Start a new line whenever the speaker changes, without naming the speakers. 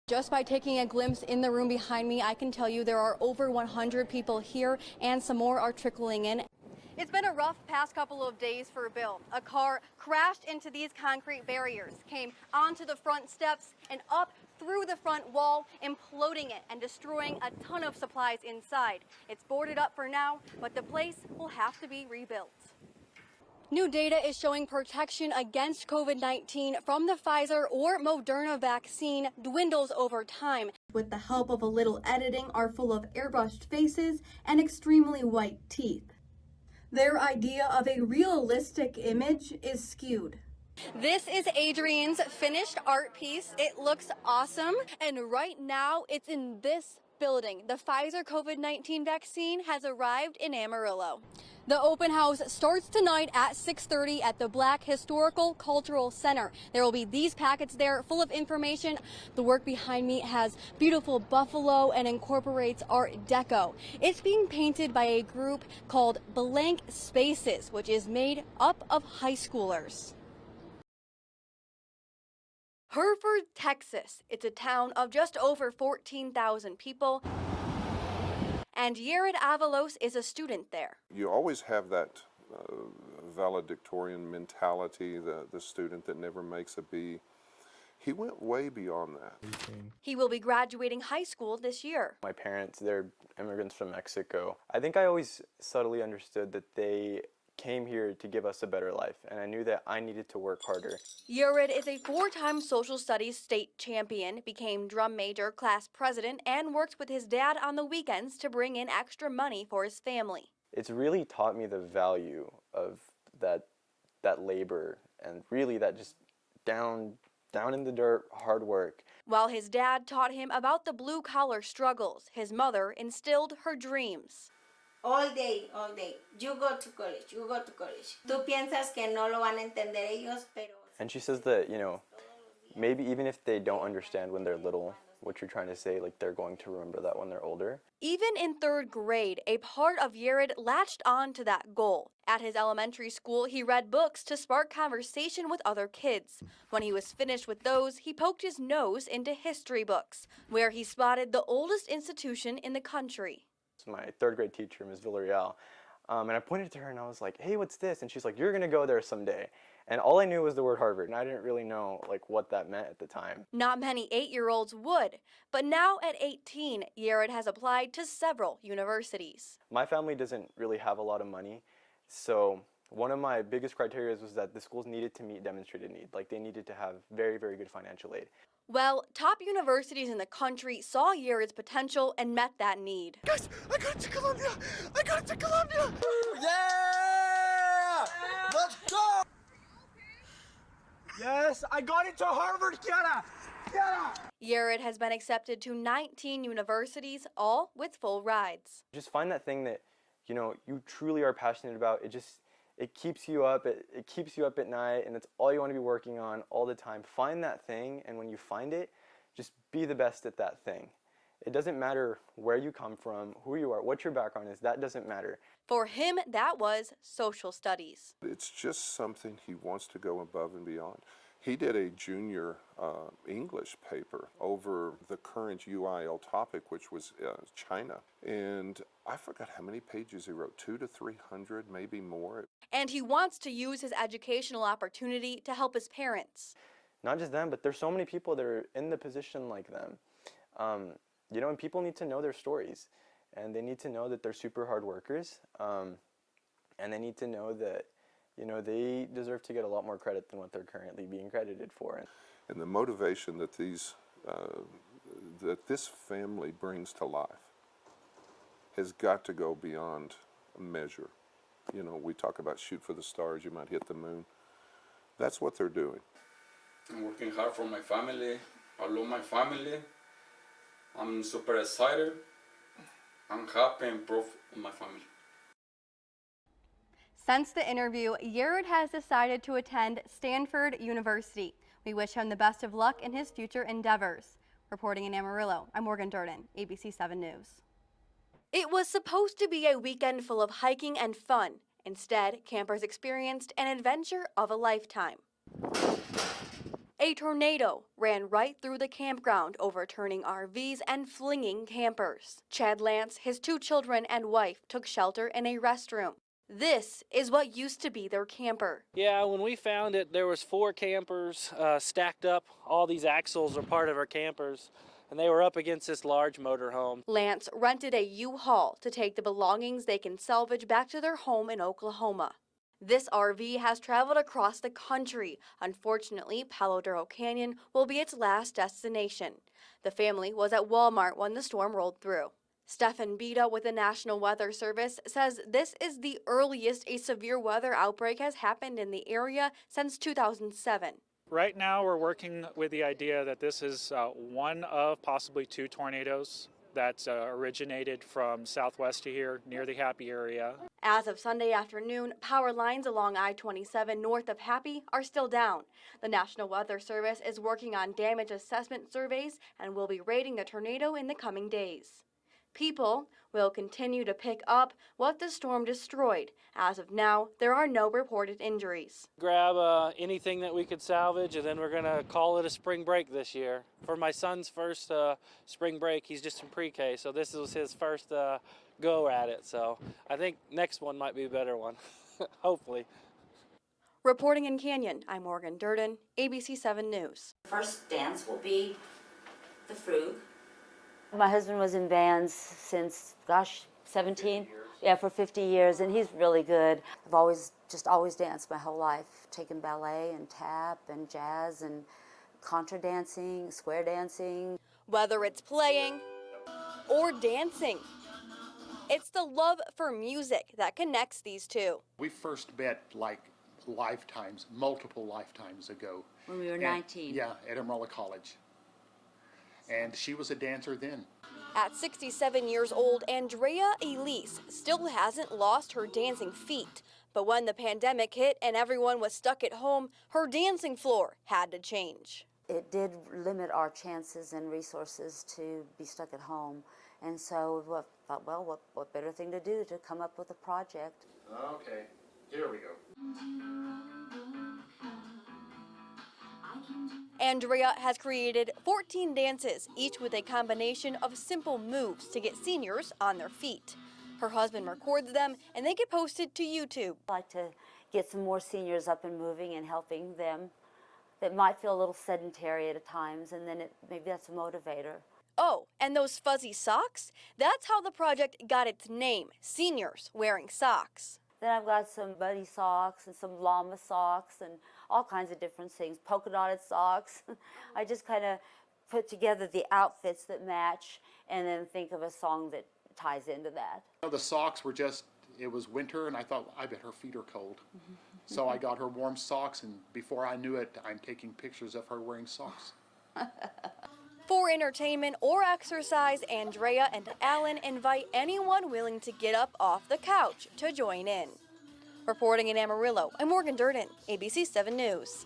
Just by taking a glimpse in the room behind me, I can tell you there are over 100 people here and some more are trickling in. It's been a rough past couple of days for Bill. A car crashed into these concrete barriers, came onto the front steps and up through the front wall, imploding it and destroying a ton of supplies inside. It's boarded up for now, but the place will have to be rebuilt. New data is showing protection against COVID-19 from the Pfizer or Moderna vaccine dwindles over time. With the help of a little editing, are full of airbrushed faces and extremely white teeth. Their idea of a realistic image is skewed. This is Adrian's finished art piece. It looks awesome. And right now it's in this building. The Pfizer COVID-19 vaccine has arrived in Amarillo. The open house starts tonight at 6:30 at the Black Historical Cultural Center. There will be these packets there full of information. The work behind me has beautiful buffalo and incorporates Art Deco. It's being painted by a group called Blank Spaces, which is made up of high schoolers. Hereford, Texas. It's a town of just over 14,000 people. And Jared Avalos is a student there.
You always have that valedictorian mentality, the student that never makes a B. He went way beyond that.
He will be graduating high school this year.
My parents, they're immigrants from Mexico. I think I always subtly understood that they came here to give us a better life, and I knew that I needed to work harder.
Jared is a four-time social studies state champion, became drum major, class president, and worked with his dad on the weekends to bring in extra money for his family.
It's really taught me the value of that labor, and really that just down in the dirt, hard work.
While his dad taught him about the blue-collar struggles, his mother instilled her dreams.
All day, you go to college, you go to college. Tú piensas que no lo van a entender ellos, pero...
And she says that, maybe even if they don't understand when they're little what you're trying to say, like they're going to remember that when they're older.
Even in third grade, a part of Jared latched on to that goal. At his elementary school, he read books to spark conversation with other kids. When he was finished with those, he poked his nose into history books, where he spotted the oldest institution in the country.
My third grade teacher, Ms. Villarreal, and I pointed to her and I was like, hey, what's this? And she's like, you're gonna go there someday. And all I knew was the word Harvard, and I didn't really know what that meant at the time.
Not many 8-year-olds would, but now at 18, Jared has applied to several universities.
My family doesn't really have a lot of money, so one of my biggest criteria was that the schools needed to meet demonstrated need. Like they needed to have very, very good financial aid.
Well, top universities in the country saw Jared's potential and met that need.
Guys, I got it to Columbia! I got it to Columbia! Yeah! Let's go! Yes, I got it to Harvard, Kiara! Kiara!
Jared has been accepted to 19 universities, all with full rides.
Just find that thing that, you truly are passionate about. It keeps you up. It keeps you up at night, and it's all you want to be working on all the time. Find that thing, and when you find it, just be the best at that thing. It doesn't matter where you come from, who you are, what your background is. That doesn't matter.
For him, that was social studies.
It's just something he wants to go above and beyond. He did a junior English paper over the current UIL topic, which was China. And I forgot how many pages he wrote, 200 to 300, maybe more.
And he wants to use his educational opportunity to help his parents.
Not just them, but there's so many people that are in the position like them. And people need to know their stories. And they need to know that they're super hard workers. And they need to know that they deserve to get a lot more credit than what they're currently being credited for.
And the motivation that this family brings to life has got to go beyond measure. We talk about shoot for the stars, you might hit the moon. That's what they're doing.
I'm working hard for my family. I love my family. I'm super excited. I'm happy and proud of my family.
Since the interview, Jared has decided to attend Stanford University. We wish him the best of luck in his future endeavors. Reporting in Amarillo, I'm Morgan Duerden, ABC 7 News. It was supposed to be a weekend full of hiking and fun. Instead, campers experienced an adventure of a lifetime. A tornado ran right through the campground, overturning RVs and flinging campers. Chad Lance, his 2 children and wife took shelter in a restroom. This is what used to be their camper.
Yeah, when we found it, there was 4 campers stacked up. All these axles are part of our campers, and they were up against this large motorhome.
Lance rented a U-Haul to take the belongings they can salvage back to their home in Oklahoma. This RV has traveled across the country. Unfortunately, Palo Duro Canyon will be its last destination. The family was at Walmart when the storm rolled through. Stefan Bida with the National Weather Service says this is the earliest a severe weather outbreak has happened in the area since 2007.
Right now we're working with the idea that this is one of possibly 2 tornadoes that originated from southwest of here near the Happy area.
As of Sunday afternoon, power lines along I-27 north of Happy are still down. The National Weather Service is working on damage assessment surveys and will be rating the tornado in the coming days. People will continue to pick up what the storm destroyed. As of now, there are no reported injuries.
Grab anything that we could salvage, and then we're going to call it a spring break this year. For my son's first spring break, he's just in pre-K, so this was his first go at it. So I think next one might be a better one, hopefully.
Reporting in Canyon, I'm Morgan Duerden, ABC 7 News.
First dance will be the Frug.
My husband was in bands since, 17? Yeah, for 50 years, and he's really good. I've always danced my whole life, taken ballet and tap and jazz and contra dancing, square dancing.
Whether it's playing or dancing, it's the love for music that connects these 2.
We first met like multiple lifetimes ago.
When we were 19.
Yeah, at Amarillo College. And she was a dancer then.
At 67 years old, Andrea Elise still hasn't lost her dancing feet. But when the pandemic hit and everyone was stuck at home, her dancing floor had to change.
It did limit our chances and resources to be stuck at home. And so we thought, well, what better thing to do to come up with a project?
Okay, here we go.
Andrea has created 14 dances, each with a combination of simple moves to get seniors on their feet. Her husband records them and they get posted to YouTube.
I'd like to get some more seniors up and moving and helping them that might feel a little sedentary at times, and then maybe that's a motivator.
Oh, and those fuzzy socks? That's how the project got its name, Seniors Wearing Socks.
Then I've got some buddy socks and some llama socks and all kinds of different things, polka dotted socks. I just kind of put together the outfits that match and then think of a song that ties into that.
The socks were it was winter, and I thought, I bet her feet are cold. So I got her warm socks, and before I knew it, I'm taking pictures of her wearing socks.
For entertainment or exercise, Andrea and Alan invite anyone willing to get up off the couch to join in. Reporting in Amarillo, I'm Morgan Duerden, ABC 7 News.